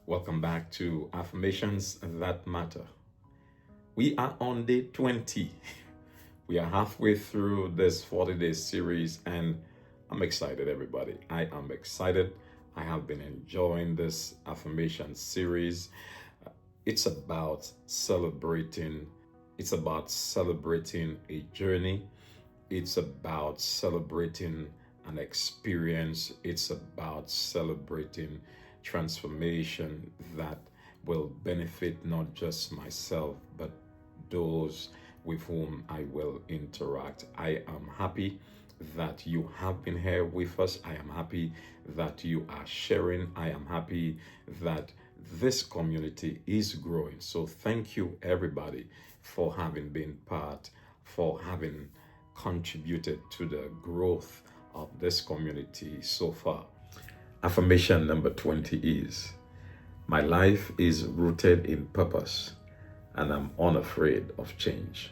Welcome back to Affirmations That Matter. We are on day 20. We are halfway through this 40-day series, and I'm excited, everybody. I am excited. I have been enjoying this affirmation series. It's about celebrating. It's about celebrating a journey. It's about celebrating an experience. It's about celebrating transformation that will benefit not just myself, but those with whom I will interact. I am happy that you have been here with us. I am happy that you are sharing. I am happy that this community is growing. So thank you, everybody, for having been part, for having contributed to the growth of this community so far. Affirmation number 20 is, my life is rooted in purpose and I'm unafraid of change.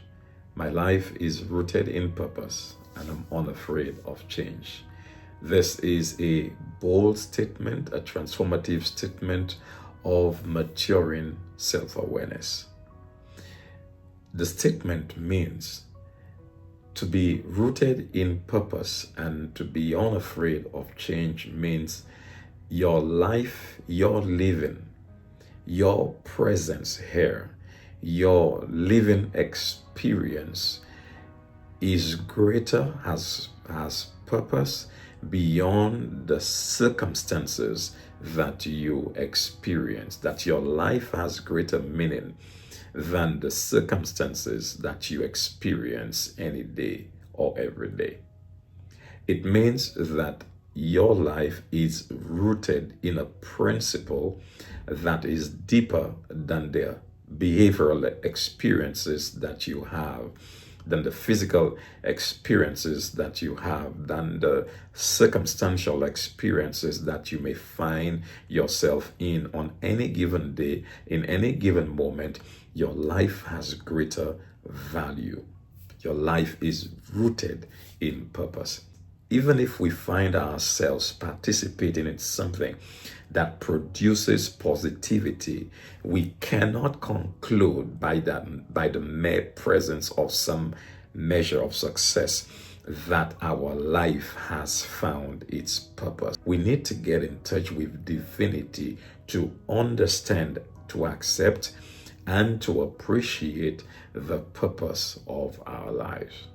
My life is rooted in purpose and I'm unafraid of change. This is a bold statement, a transformative statement of maturing self-awareness. The statement means to be rooted in purpose and to be unafraid of change means your life, your living, your presence here, your living experience is greater, has purpose beyond the circumstances that you experience, that your life has greater meaning than the circumstances that you experience any day or every day. It means that your life is rooted in a principle that is deeper than the behavioral experiences that you have, than the physical experiences that you have, than the circumstantial experiences that you may find yourself in on any given day, in any given moment. Your life has greater value. Your life is rooted in purpose. Even if we find ourselves participating in something that produces positivity, we cannot conclude by the mere presence of some measure of success that our life has found its purpose. We need to get in touch with divinity to understand, to accept, and to appreciate the purpose of our lives.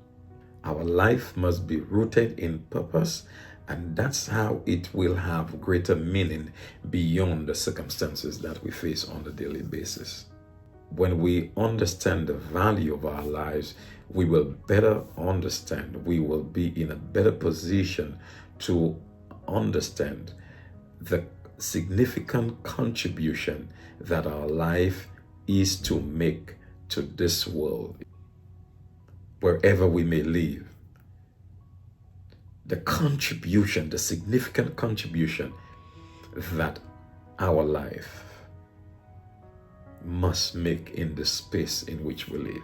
Our life must be rooted in purpose, and that's how it will have greater meaning beyond the circumstances that we face on a daily basis. When we understand the value of our lives, we will better understand, we will be in a better position to understand the significant contribution that our life is to make to this world, wherever we may live. The contribution, the significant contribution that our life must make in the space in which we live.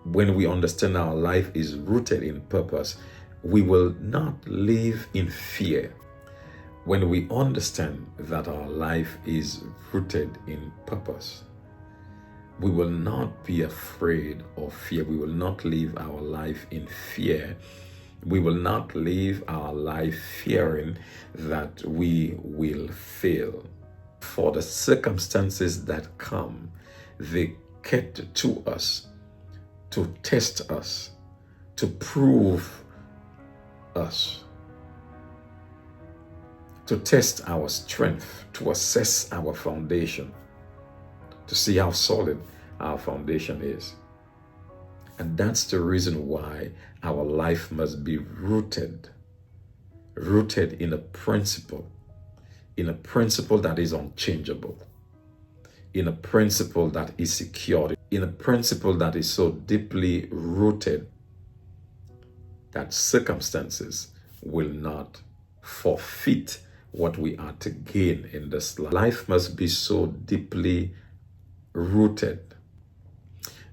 When we understand our life is rooted in purpose, we will not live in fear. When we understand that our life is rooted in purpose, we will not be afraid of fear. We will not live our life in fear. We will not live our life fearing that we will fail. For the circumstances that come, they get to us, to test us, to prove us, to test our strength, to assess our foundation, to see how solid our foundation is. And that's the reason why our life must be rooted in a principle that is unchangeable, in a principle that is secure, in a principle that is so deeply rooted that circumstances will not forfeit what we are to gain in this life. Life must be so deeply rooted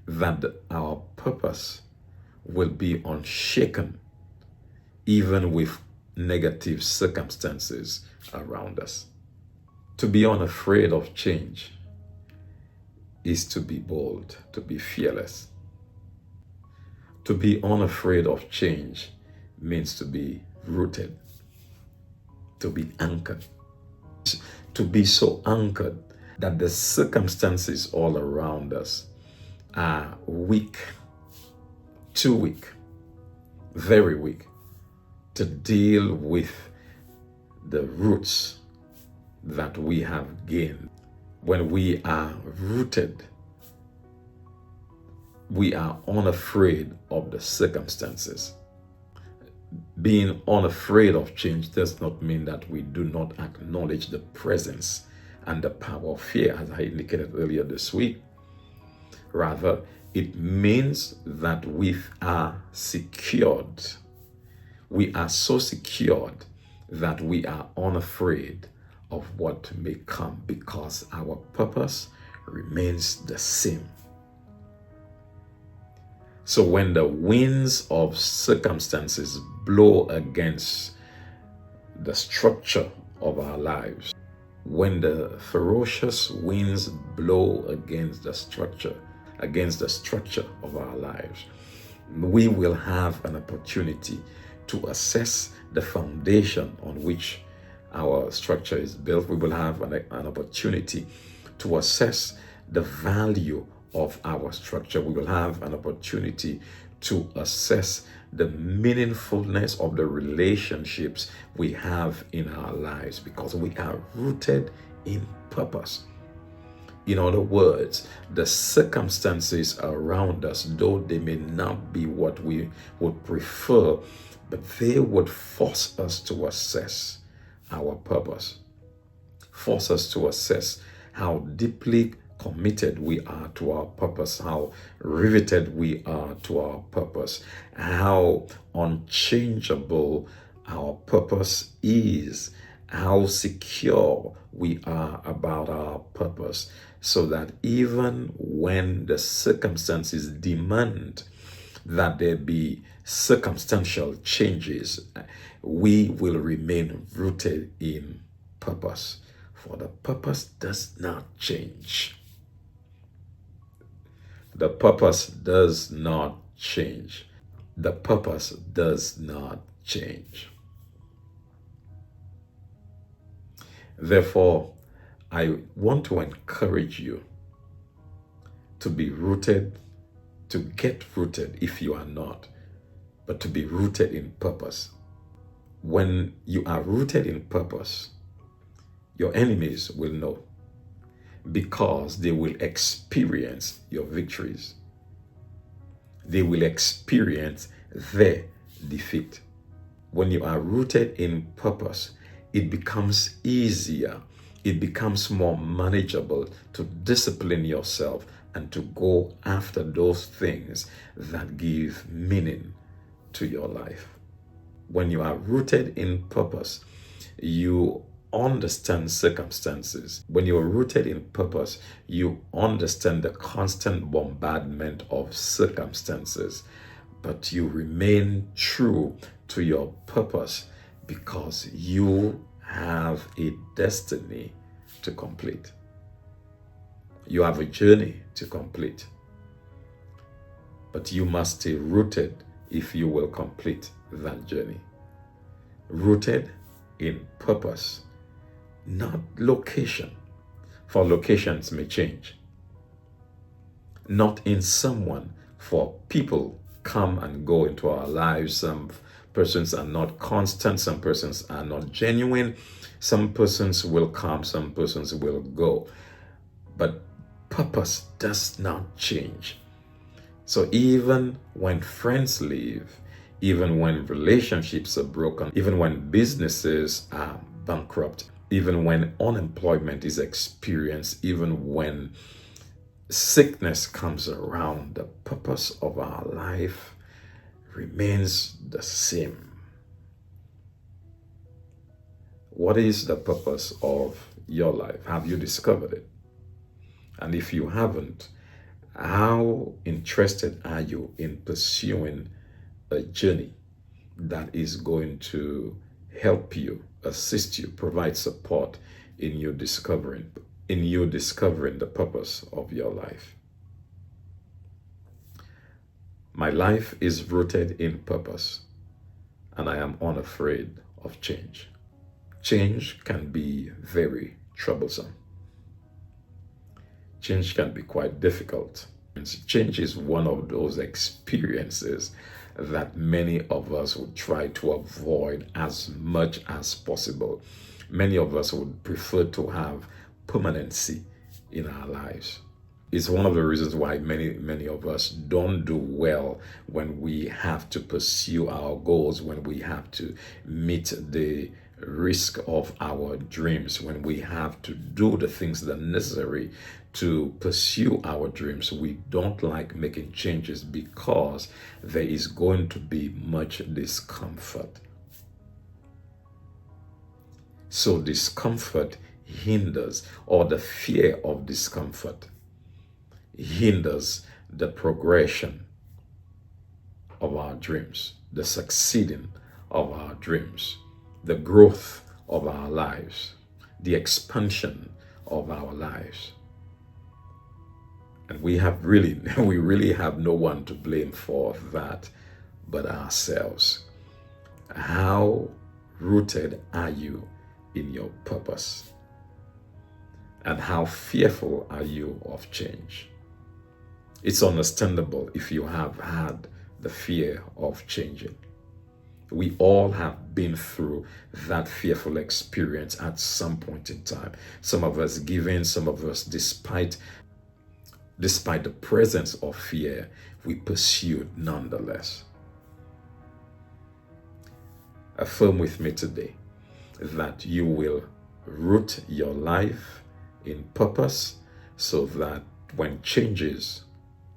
that our purpose will be unshaken even with negative circumstances around us. To be unafraid of change is to be bold, to be fearless. To be unafraid of change means to be rooted, to be anchored, to be so anchored that the circumstances all around us are weak, too weak, very weak to deal with the roots that we have gained. When we are rooted, we are unafraid of the circumstances. Being unafraid of change does not mean that we do not acknowledge the presence and the power of fear, as I indicated earlier this week. Rather, it means that we are secured. We are so secured that we are unafraid of what may come because our purpose remains the same. So when the winds of circumstances blow against the structure of our lives, when the ferocious winds blow against the structure of our lives, we will have an opportunity to assess the foundation on which our structure is built. We will have an opportunity to assess the value of our structure. We will have an opportunity to assess the meaningfulness of the relationships we have in our lives because we are rooted in purpose. In other words, the circumstances around us, though they may not be what we would prefer, but they would force us to assess our purpose, force us to assess how deeply committed we are to our purpose, how riveted we are to our purpose, how unchangeable our purpose is, how secure we are about our purpose, so that even when the circumstances demand that there be circumstantial changes, we will remain rooted in purpose. For the purpose does not change. The purpose does not change. The purpose does not change. Therefore, I want to encourage you to be rooted, to get rooted if you are not, but to be rooted in purpose. When you are rooted in purpose, your enemies will know because they will experience your victories. They will experience their defeat. When you are rooted in purpose, it becomes easier, it becomes more manageable to discipline yourself and to go after those things that give meaning to your life. When you are rooted in purpose, you understand circumstances. When you are rooted in purpose, you understand the constant bombardment of circumstances, but you remain true to your purpose because you have a destiny to complete. You have a journey to complete, but you must stay rooted if you will complete that journey. Rooted in purpose, not location, for locations may change. Not in someone, for people come and go into our lives. Some persons are not constant, some persons are not genuine, some persons will come, some persons will go. But purpose does not change. So even when friends leave, even when relationships are broken, even when businesses are bankrupt, even when unemployment is experienced, even when sickness comes around, the purpose of our life remains the same. What is the purpose of your life? Have you discovered it? And if you haven't, how interested are you in pursuing a journey that is going to help you, assist you, provide support in you discovering the purpose of your life. My life is rooted in purpose, and I am unafraid of change. Change can be very troublesome. Change can be quite difficult. Change is one of those experiences that many of us would try to avoid as much as possible. Many of us would prefer to have permanency in our lives. It's one of the reasons why many of us don't do well when we have to pursue our goals, when we have to meet the risk of our dreams, when we have to do the things that are necessary to pursue our dreams. We don't like making changes because there is going to be much discomfort. So discomfort hinders, or the fear of discomfort hinders the progression of our dreams, the succeeding of our dreams, the growth of our lives, the expansion of our lives. And we really have no one to blame for that but ourselves. How rooted are you in your purpose? And how fearful are you of change? It's understandable if you have had the fear of changing. We all have been through that fearful experience at some point in time. Some of us give in, some of us, despite the presence of fear, we pursued nonetheless. Affirm with me today that you will root your life in purpose, so that when changes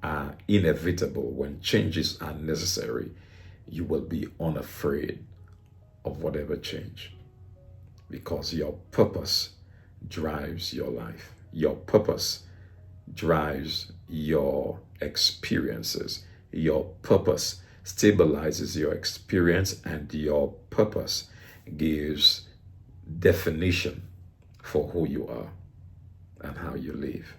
are inevitable, when changes are necessary, you will be unafraid of whatever change, because your purpose drives your life. Your purpose drives your experiences. Your purpose stabilizes your experience, and your purpose gives definition for who you are and how you live.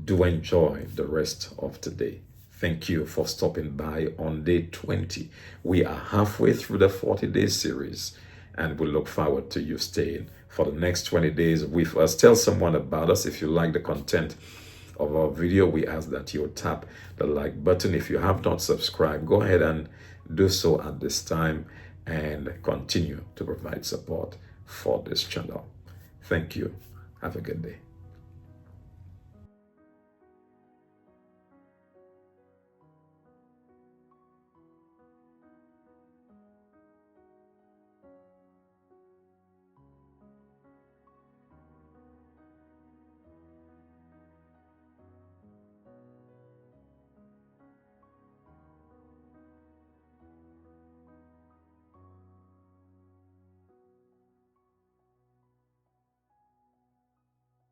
Do enjoy the rest of today. Thank you for stopping by on day 20. We are halfway through the 40-day series, and we look forward to you staying for the next 20 days with us. Tell someone about us. If you like the content of our video, we ask that you tap the like button. If you have not subscribed, go ahead and do so at this time, and continue to provide support for this channel. Thank you. Have a good day.